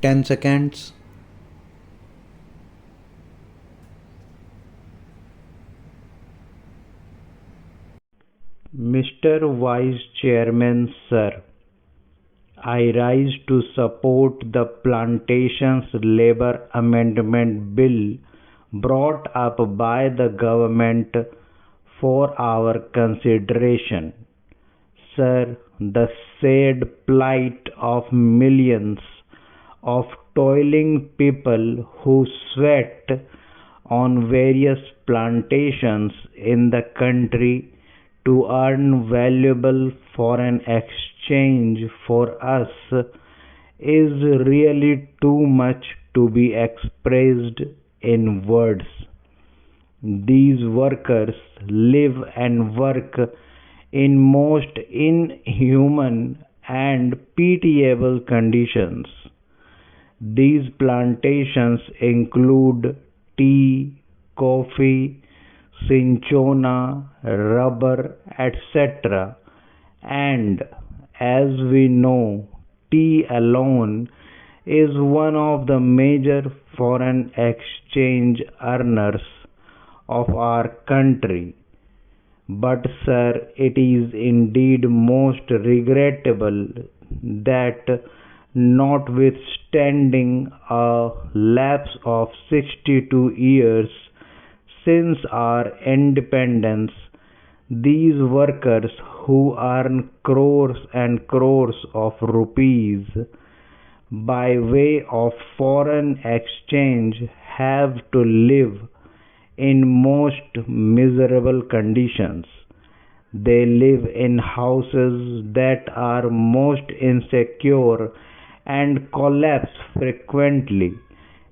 10 seconds. Mr. Vice Chairman, sir, I rise to support the Plantations Labor Amendment Bill brought up by the government for our consideration. Sir, the sad plight of millions of toiling people who sweat on various plantations in the country to earn valuable foreign exchange for us is really too much to be expressed in words. These workers live and work in most inhuman and pitiable conditions. These plantations include tea, coffee, cinchona, rubber, etc. And as we know, tea alone is one of the major foreign exchange earners of our country. But sir, it is indeed most regrettable that notwithstanding a lapse of 62 years since our independence, these workers who earn crores and crores of rupees by way of foreign exchange have to live in most miserable conditions. They live in houses that are most insecure and collapse frequently.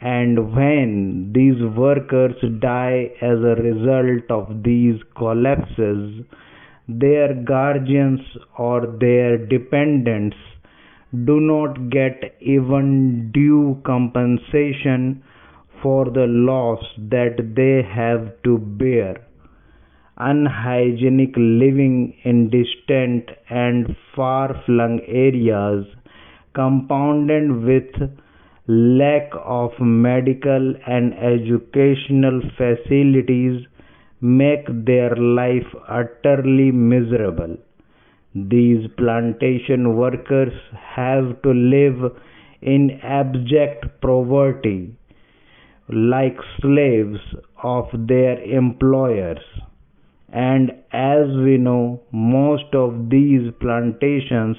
And when these workers die as a result of these collapses, their guardians or their dependents do not get even due compensation for the loss that they have to bear. Unhygienic living in distant and far-flung areas, compounded with lack of medical and educational facilities, make their life utterly miserable. These plantation workers have to live in abject poverty like slaves of their employers. And as we know, most of these plantations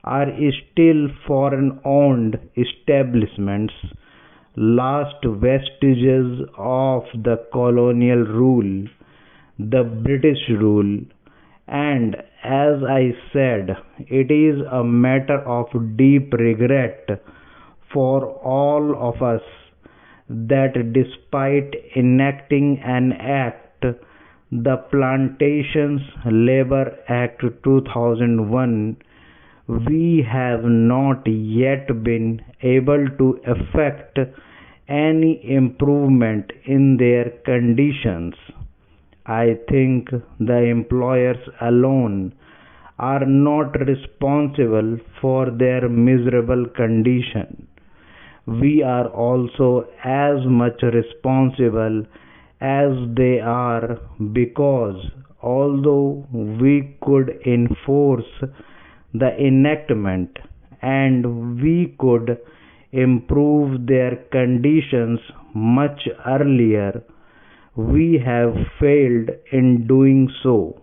are still foreign owned establishments, last vestiges of the colonial rule, the British rule. And as I said, it is a matter of deep regret for all of us that despite enacting an act, the Plantations Labor Act 2001, we have not yet been able to effect any improvement in their conditions. I think the employers alone are not responsible for their miserable condition. We are also as much responsible as they are, because although we could enforce the enactment and we could improve their conditions much earlier, we have failed in doing so.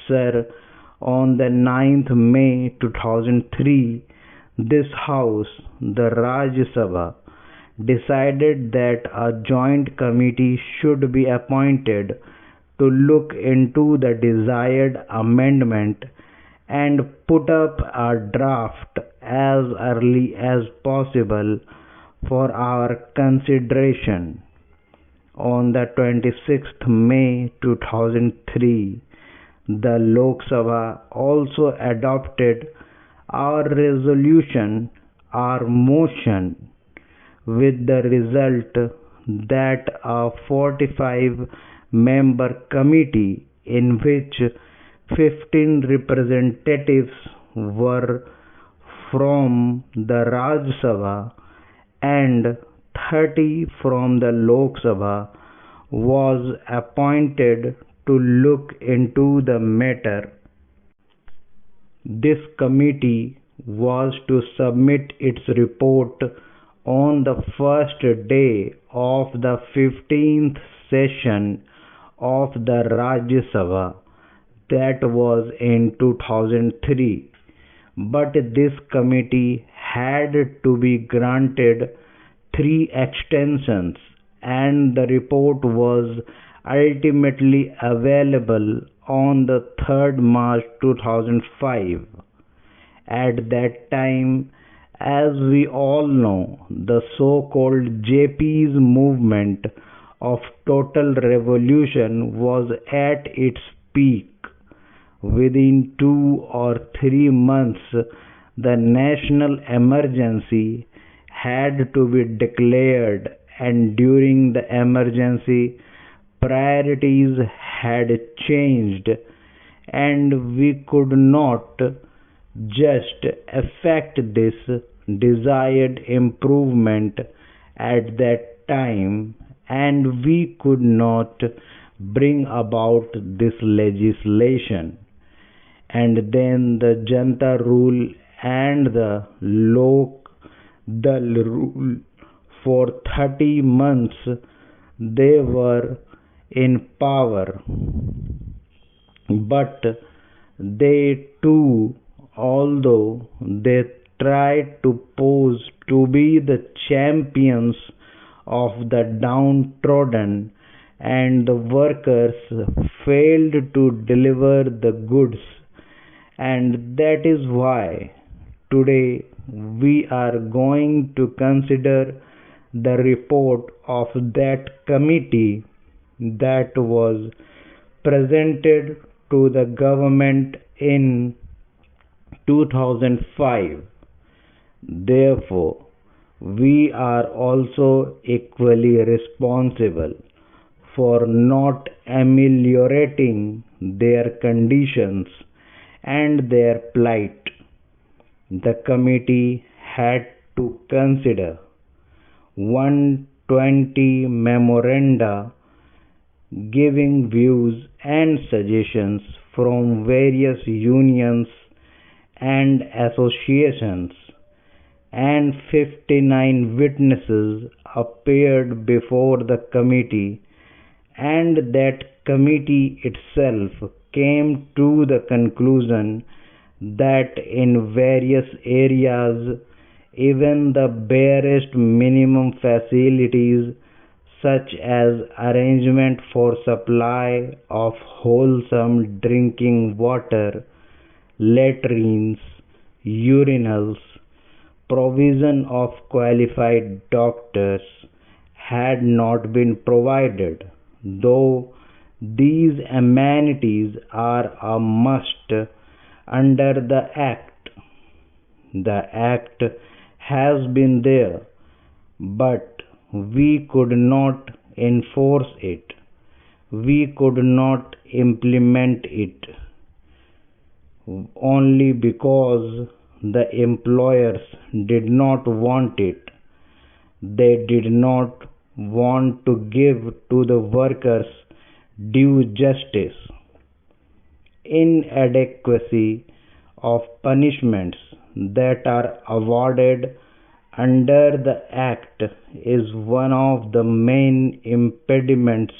Sir, on the 9th May 2003, this House, the Rajya Sabha, decided that a joint committee should be appointed to look into the desired amendment and put up a draft as early as possible for our consideration. On the 26th May 2003, the Lok Sabha also adopted our resolution, our motion, with the result that a 45-member committee in which 15 representatives were from the Rajya Sabha and 30 from the Lok Sabha was appointed to look into the matter. This committee was to submit its report on the first day of the 15th session of the Rajya Sabha, that was in 2003, but this committee had to be granted 3 extensions and the report was ultimately available on the 3rd March 2005. At that time, as we all know, the so-called JP's movement of total revolution was at its peak. Within 2 or 3 months, the national emergency had to be declared, and during the emergency, priorities had changed, and we could not just effect this desired improvement at that time, and we could not bring about this legislation. And then the Janta rule and the Lok Dal rule for 30 months they were in power, but they too, although they tried to pose to be the champions of the downtrodden and the workers, failed to deliver the goods, and that is why today we are going to consider the report of that committee that was presented to the government in 2005. Therefore, we are also equally responsible for not ameliorating their conditions and their plight. The committee had to consider 120 memoranda giving views and suggestions from various unions and associations, and 59 witnesses appeared before the committee, and that committee itself came to the conclusion that in various areas even the barest minimum facilities such as arrangement for supply of wholesome drinking water, latrines, urinals, provision of qualified doctors had not been provided, though these amenities are a must under the Act. The Act has been there, but we could not enforce it. We could not implement it only because the employers did not want it. They did not want to give to the workers due justice. Inadequacy of punishments that are awarded under the Act is one of the main impediments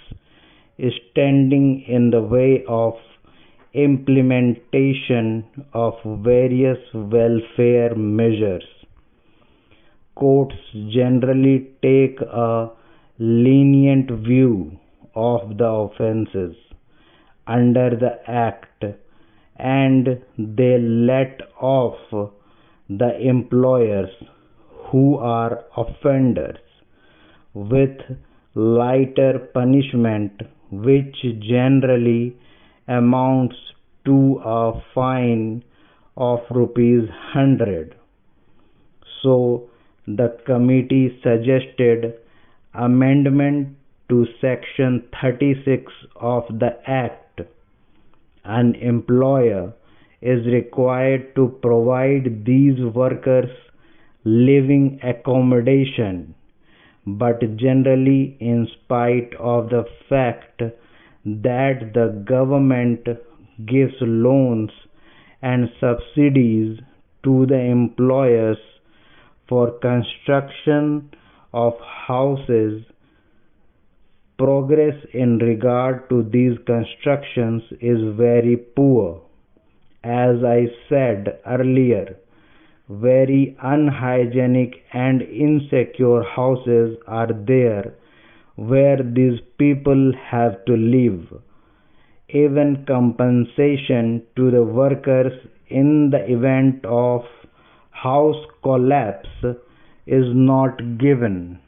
standing in the way of implementation of various welfare measures. Courts generally take a lenient view of the offences under the Act, and they let off the employers who are offenders with lighter punishment, which generally amounts to a fine of ₹100. So the committee suggested amendment to section 36 of the Act. An employer is required to provide these workers living accommodation, but generally, in spite of the fact that the government gives loans and subsidies to the employers for construction of houses, progress in regard to these constructions is very poor. As I said earlier, very unhygienic and insecure houses are there where these people have to live. Even compensation to the workers in the event of house collapse is not given.